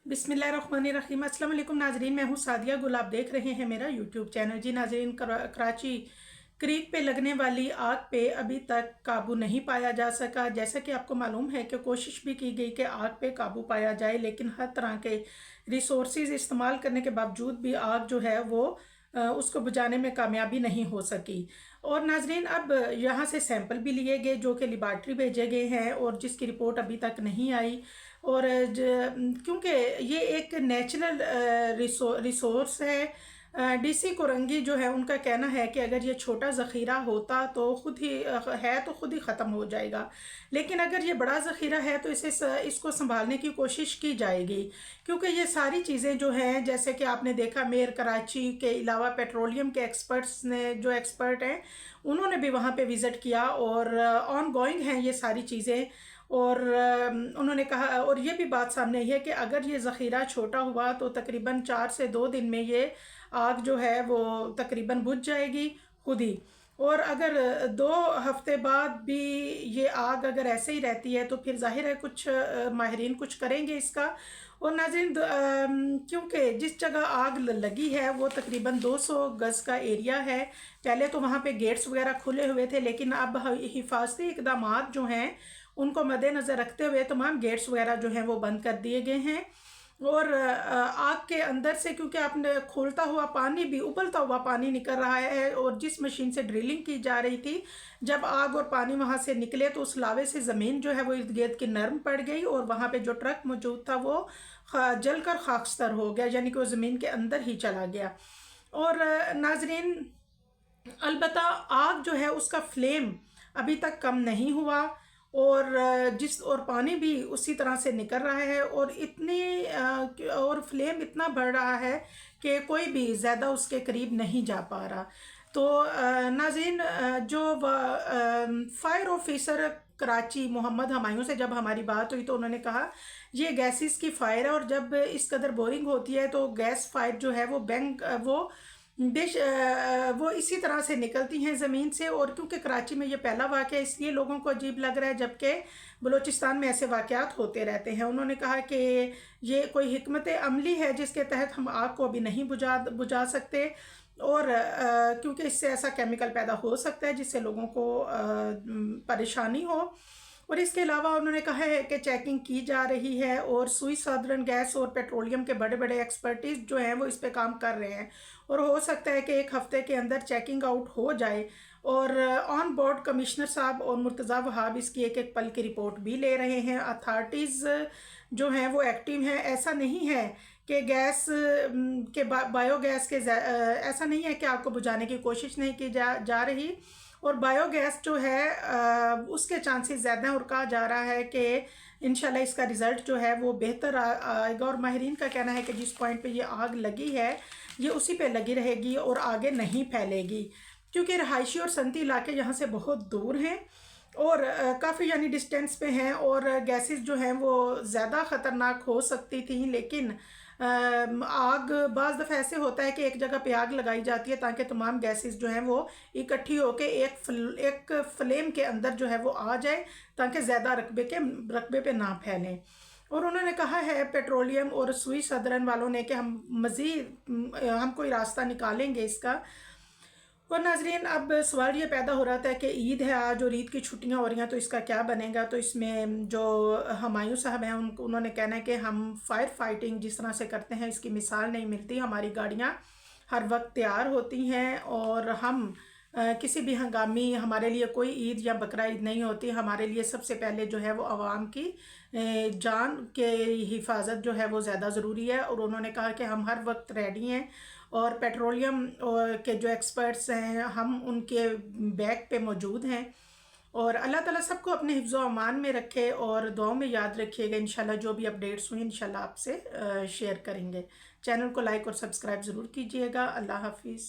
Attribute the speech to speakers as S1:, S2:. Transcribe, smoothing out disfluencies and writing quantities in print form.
S1: बिस्मिल्लाहिर्रहमानिर्रहीम। अस्सलाम वालेकुम नाजरीन, मैं हूँ सादिया गुल। आप देख रहे हैं मेरा यूट्यूब चैनल। जी नाजरीन, कराची क्रीक पे लगने वाली आग पे अभी तक काबू नहीं पाया जा सका। जैसा कि आपको मालूम है कि कोशिश भी की गई कि आग पे काबू पाया जाए, लेकिन हर तरह के रिसोर्सेज इस्तेमाल करने के बावजूद भी आग जो है वो उसको बुझाने में कामयाबी नहीं हो सकी। और नाजरीन, अब यहाँ से सैंपल भी लिए गए जो कि लेबॉर्ट्री भेजे गए हैं और जिसकी रिपोर्ट अभी तक नहीं आई। और क्योंकि ये एक नेचुरल रिसोर्स है, डीसी कोरंगी जो है उनका कहना है कि अगर ये छोटा ज़ख़ीरा होता तो खुद ही है तो खुद ही ख़त्म हो जाएगा, लेकिन अगर ये बड़ा ज़ख़ीरा है तो इसको संभालने की कोशिश की जाएगी। क्योंकि ये सारी चीज़ें जो हैं, जैसे कि आपने देखा मेयर कराची के अलावा पेट्रोलियम के एक्सपर्ट्स ने, जो एक्सपर्ट हैं उन्होंने भी वहाँ पे विज़िट किया और ऑन गोइंग हैं ये सारी चीज़ें। और उन्होंने कहा, और ये भी बात सामने आई है कि अगर ये ज़ख़ीरा छोटा हुआ तो तकरीबन 4 से 2 दिन में ये आग जो है वो तकरीबन बुझ जाएगी खुद ही। और अगर 2 हफ्ते बाद भी ये आग अगर ऐसे ही रहती है तो फिर जाहिर है कुछ माहिरीन कुछ करेंगे इसका। और नाज़रीन, क्योंकि जिस जगह आग लगी है वो तकरीबन 200 गज़ का एरिया है। पहले तो वहाँ पे गेट्स वगैरह खुले हुए थे, लेकिन अब हिफाजती इक़दामात जो हैं उनको मद्देनज़र रखते हुए तमाम गेट्स वगैरह जो हैं वो बंद कर दिए गए हैं। और आग के अंदर से, क्योंकि आपने खोलता हुआ पानी भी, उबलता हुआ पानी निकल रहा है, और जिस मशीन से ड्रिलिंग की जा रही थी, जब आग और पानी वहाँ से निकले तो उस लावे से ज़मीन जो है वो इर्द गिर्द की नरम पड़ गई और वहाँ पे जो ट्रक मौजूद था वो जलकर खाकस्तर हो गया, यानी कि वो ज़मीन के अंदर ही चला गया। और नाजरीन, अलबत्ता आग जो है उसका फ्लेम अभी तक कम नहीं हुआ, और पानी भी उसी तरह से निकल रहा है, और और फ्लेम इतना बढ़ रहा है कि कोई भी ज़्यादा उसके करीब नहीं जा पा रहा। तो नाज़रीन, जो फायर ऑफिसर कराची मोहम्मद हमायूं से जब हमारी बात हुई तो उन्होंने कहा ये गैसेस की फायर है, और जब इस कदर बोरिंग होती है तो गैस फायर जो है वो इसी तरह से निकलती हैं ज़मीन से। और क्योंकि कराची में ये पहला वाक़या इसलिए लोगों को अजीब लग रहा है, जबकि बलूचिस्तान में ऐसे वाक़यात होते रहते हैं। उन्होंने कहा कि ये कोई हिकमत अमली है जिसके तहत हम आग को अभी नहीं बुझा सकते, और क्योंकि इससे ऐसा केमिकल पैदा हो सकता है जिससे लोगों को परेशानी हो। और इसके अलावा उन्होंने कहा है कि चेकिंग की जा रही है, और सुई साधारण गैस और पेट्रोलियम के बड़े बड़े एक्सपर्टीज़ जो हैं वो इस पे काम कर रहे हैं, और हो सकता है कि 1 हफ्ते के अंदर चेकिंग आउट हो जाए। और ऑन बोर्ड कमिश्नर साहब और मुर्तज़ा वहाब इसकी एक एक पल की रिपोर्ट भी ले रहे हैं। अथॉरिटीज़ जो हैं वो एक्टिव हैं। ऐसा नहीं है कि गैस के बायोगैस के ऐसा नहीं है कि आपको बुझाने की कोशिश नहीं की जा रही, और बायोगैस जो है उसके चांसेस ज़्यादा हैं, और कहा जा रहा है कि इंशाल्लाह इसका रिज़ल्ट जो है वो बेहतर आएगा। और माहिरीन का कहना है कि जिस पॉइंट पे ये आग लगी है ये उसी पे लगी रहेगी और आगे नहीं फैलेगी, क्योंकि रहायशी और सनती इलाके यहाँ से बहुत दूर हैं और काफ़ी यानी डिस्टेंस पे हैं, और गैसेस जो हैं वो ज़्यादा ख़तरनाक हो सकती थी। लेकिन आग बाज़ दफ़ा ऐसे होता है कि एक जगह पे आग लगाई जाती है ताकि तमाम गैसेस जो हैं वो इकट्ठी होकर एक फ्लेम के अंदर जो है वो आ जाए, ताकि ज़्यादा रकबे पे ना फैलें। और उन्होंने कहा है पेट्रोलियम और सुई सदरन वालों ने कि हम कोई रास्ता निकालेंगे इसका। और नाजरीन, अब सवाल ये पैदा हो रहा था कि ईद है आज और ईद की छुट्टियां हो रही हैं तो इसका क्या बनेगा। तो इसमें जो हमायूं साहब हैं उन्होंने कहना है कि हम फायर फाइटिंग जिस तरह से करते हैं इसकी मिसाल नहीं मिलती। हमारी गाड़ियां हर वक्त तैयार होती हैं, और हम किसी भी हंगामी, हमारे लिए कोई ईद या बकरा ईद नहीं होती। हमारे लिए सबसे पहले जो है वो आवाम की जान के हिफाजत जो है वो ज़्यादा ज़रूरी है। और उन्होंने कहा कि हम हर वक्त रेडी हैं, और पेट्रोलियम के जो एक्सपर्ट्स हैं हम उनके बैक पे मौजूद हैं। और अल्लाह ताला सबको अपने हिफ्ज़ व अमान में रखे और दुआओं में याद रखिएगा। इंशाल्लाह जो भी अपडेट्स हुई इंशाल्लाह आपसे शेयर करेंगे। चैनल को लाइक और सब्सक्राइब ज़रूर कीजिएगा। अल्लाह हाफिज़।